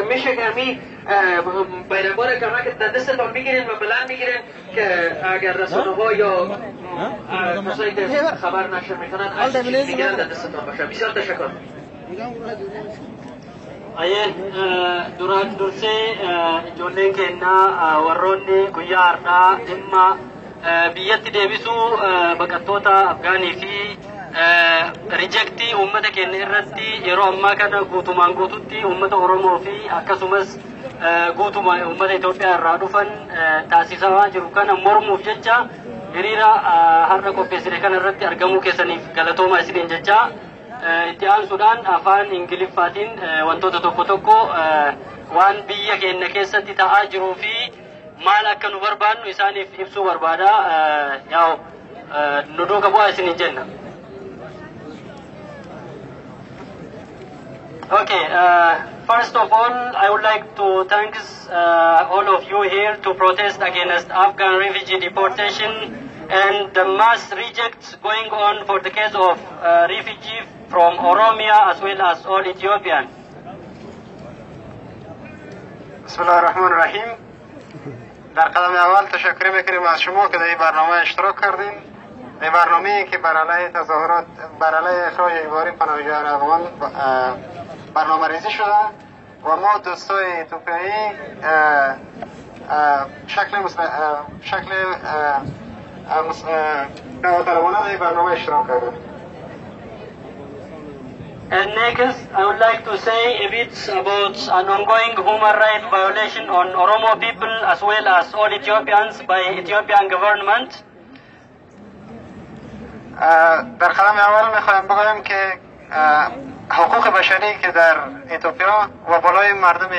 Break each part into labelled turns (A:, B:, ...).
A: میشه که همین بیرنگان کمک در دستتان بگیرین و بلند میگیرین که اگر رسانه‌ها یا کسایی که خبر نشر میکنن از چیز بگیرن در دستتان باشه. بسیار تشکر.
B: Ayen duraan dursee ijoolleen keenya warroonni guyyaa har'aa dhimma biyyatti deebisuu baqattoota Afgaanii fi riijektii uummata keenya irratti yeroo ammaa kana guutumaan guututti uummata Oromoo fi akkasumas guutuma uummata Itoophiyaa irraa dhufan taasisamaa jiru kana mormuuf jecha hiriira har'a qopheessine kana irratti argamuu keessaniif galatoomaa isiniin jecha itti aansuudhaan afaan Ingiliffaatiin wantoota tokko tokko waan biyya keenya keessatti ta'aa jiruu fi maal akka nu barbaannu isaaniif ibsuu barbaada. Yaa nu duuka bu'aa isiniin jenna. Okay, first of all, I would like to thank all of you here to protest against Afghan refugee deportation and the mass rejects going on for the case of refugees from Oromia as well as all Ethiopians.
C: بسم الله الرحمن الرحیم. در قدم اول تشکر میکنیم از شما که در این برنامه اشتراک کردین. این برنامه‌ای که بر علیه تظاهرات بر علیه اخراج اجباری پناهجویان افغان برنامه ریزی شده و ما دوستای اتوپیایی شکل داوطلبانه در این برنامه اشتراک کردیم.
B: And next, I would like to say a bit about an ongoing human rights violation on Oromo people as well as all Ethiopians by Ethiopian government.
C: در قدم اول میخوایم بگویم که حقوق بشری که در اتوپیا و بالای مردم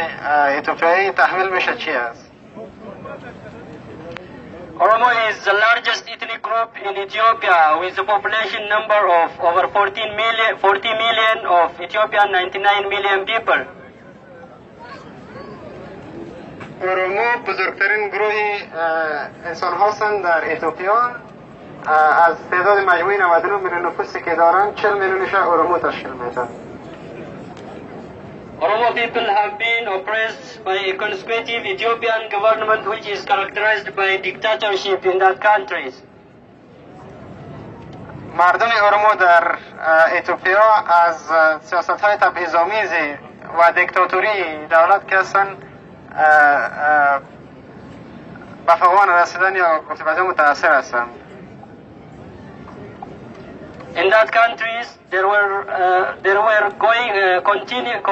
C: اتوپیایی تحمیل میشه چی است؟
B: Oromo is the largest ethnic group in Ethiopia with a population number of over 40 million of Ethiopian 99 million people.
C: اورومو بزرگترین گروه انسان هستند در اتوپیا. از تعداد مجموعی 99 میلیون نفوسی که دارند 40 میلیونش اورومو تشکیل میدن.
B: Oromo people have been oppressed by a conservative Ethiopian government which is characterized by dictatorship in that countries.
C: مردم اورومو در اتوپیا از سیاست‌های تبعیض‌آمیز و دیکتاتوری دولت که هستند به فقدان رسیدن یا گفت‌وگوی متأثر هستند.
B: In that countries, there were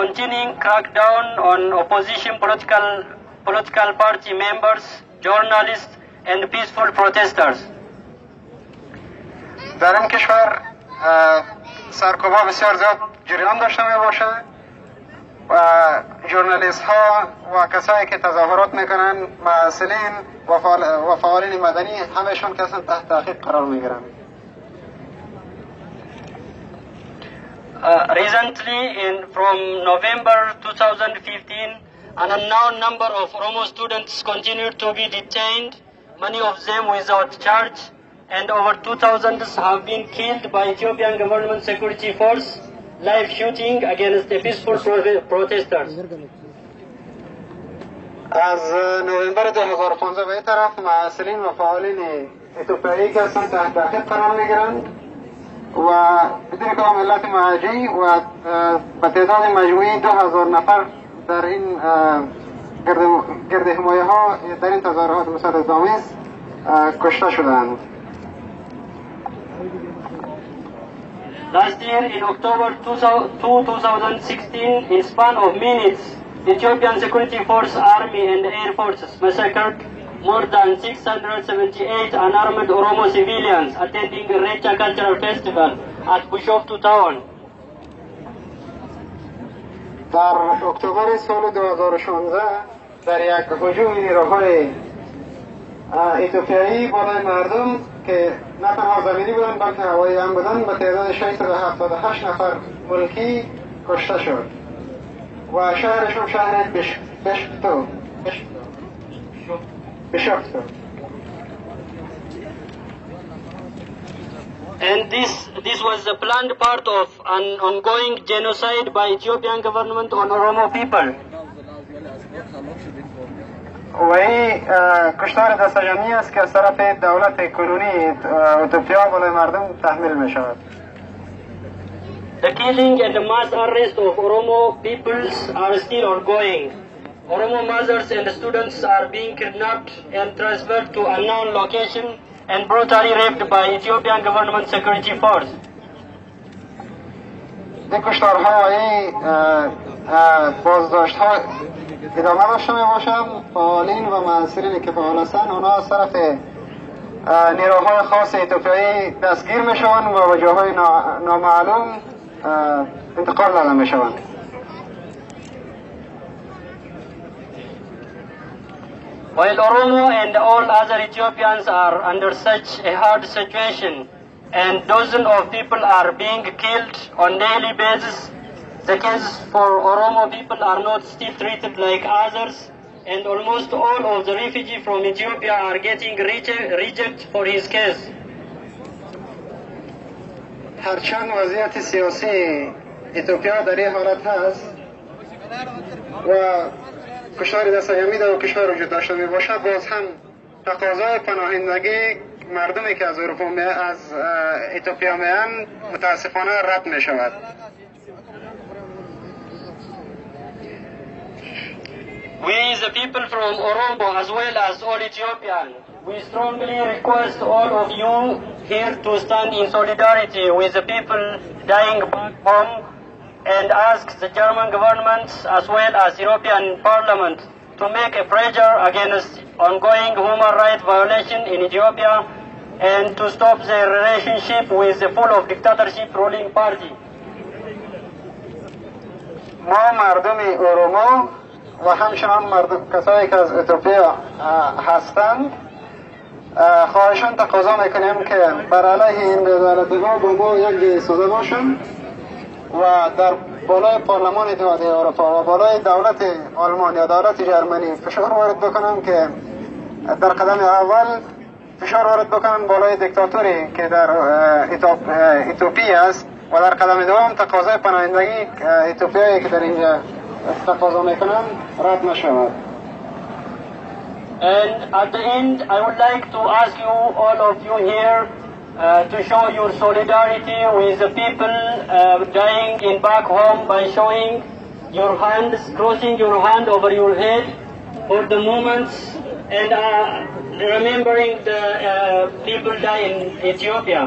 B: continuing crackdown on opposition political party members, journalists, and peaceful protesters.
C: در این کشور سرکوب‌ها بسیار زیاد جریان داشته میباشه و ژورنالیست ها و کسایی که تظاهرات میکنن، مسئولین و فعالین مدنی همهشون کسان تحت تعقیب قرار میگیرن.
B: Recently, from November 2015, an unknown number of Oromo students continued to be detained, many of them without charge, and over 2,000 have been killed by Ethiopian government security force, live shooting against the peaceful protesters.
C: از نوامبر 2015 به این طرف مسئولین و فعالین اتوپیایی که هستند تحت تعقیب قرار میگیرند و بدون که ملت مهاجی و به تعداد مجموعی 2000 نفر در این گرد حمایه ها در این تظاهرات مسدس‌آمیز کشته شدند.
B: Last year in October 2016, in span of minutes, Ethiopian Security Force, Army and Air Forces massacred more than 678 unarmed Oromo civilians attending a Recha cultural festival at Bushoftu town.
C: در اکتبر سال 2016 در یک هجوم نیروهای اتوپیایی بالای مردم که نه تنها زمینی بودن بلکه هوایی هم بودن به تعداد 678 نفر ملکی کشته شد و شهرشون شهر بشفتو.
B: And this was a planned part of an ongoing genocide by Ethiopian government on Oromo people.
C: وی کشتار دست جمعی است که از طرف دولت کنونی اتوپیا بالای مردم تحمیل می شود.
B: The killing and the mass arrest of Oromo peoples are still ongoing. Oromo mothers and students are being kidnapped and transferred to unknown location and brutally raped by Ethiopian government security force.
C: این کشتارها و این بازداشت ها ادامه داشته می باشد. فعالین و مؤثرین که فعال هستند اونا از طرف نیروهای خاص اتوپیایی دستگیر می شوند و به جاهای نامعلوم انتقال داده می شوند.
B: While Oromo and all other Ethiopians are under such a hard situation and dozens of people are being killed on daily basis, the cases for Oromo people are not still treated like others, and almost all of the refugees from Ethiopia are getting rejected for his case.
C: هرچند وضعیت سیاسی اتوپیا در این حالت هست و کشور دست جمعی و کشور وجود داشته می باشد، باز هم تقاضای پناهندگی مردمی که از اروپا از اتوپیا میان متاسفانه رد می شود.
B: We, the people from Oromo, as well as all Ethiopian, we strongly request all of you here to stand in solidarity with the people dying back home and ask the German government as well as European Parliament to make a pressure against ongoing human rights violation in Ethiopia and to stop their relationship with the full of dictatorship ruling party.
C: ما مردم ارومو و همچنان کسایی که از اتوپیا هستند خواهشان تقاضا میکنیم که بر علیه این دولت‌ها با ما یک جای ایستاده باشند و در بالای پارلمان اتحادیه اروپا و بالای دولت آلمان یا دولت جرمنی فشار وارد بکنم که در قدم اول فشار وارد بکنن بالای دیکتاتوری که در اتوپیا است و در قدم دوم تقاضای پناهندگی اتوپیایی که در اینجا تقاضا میکنن رد نشود.
B: And at the end, I would like to ask you, all of you here, to show your solidarity with the people dying in back home by showing your hands, crossing your hand over your head for the moments and remembering the people die in Ethiopia.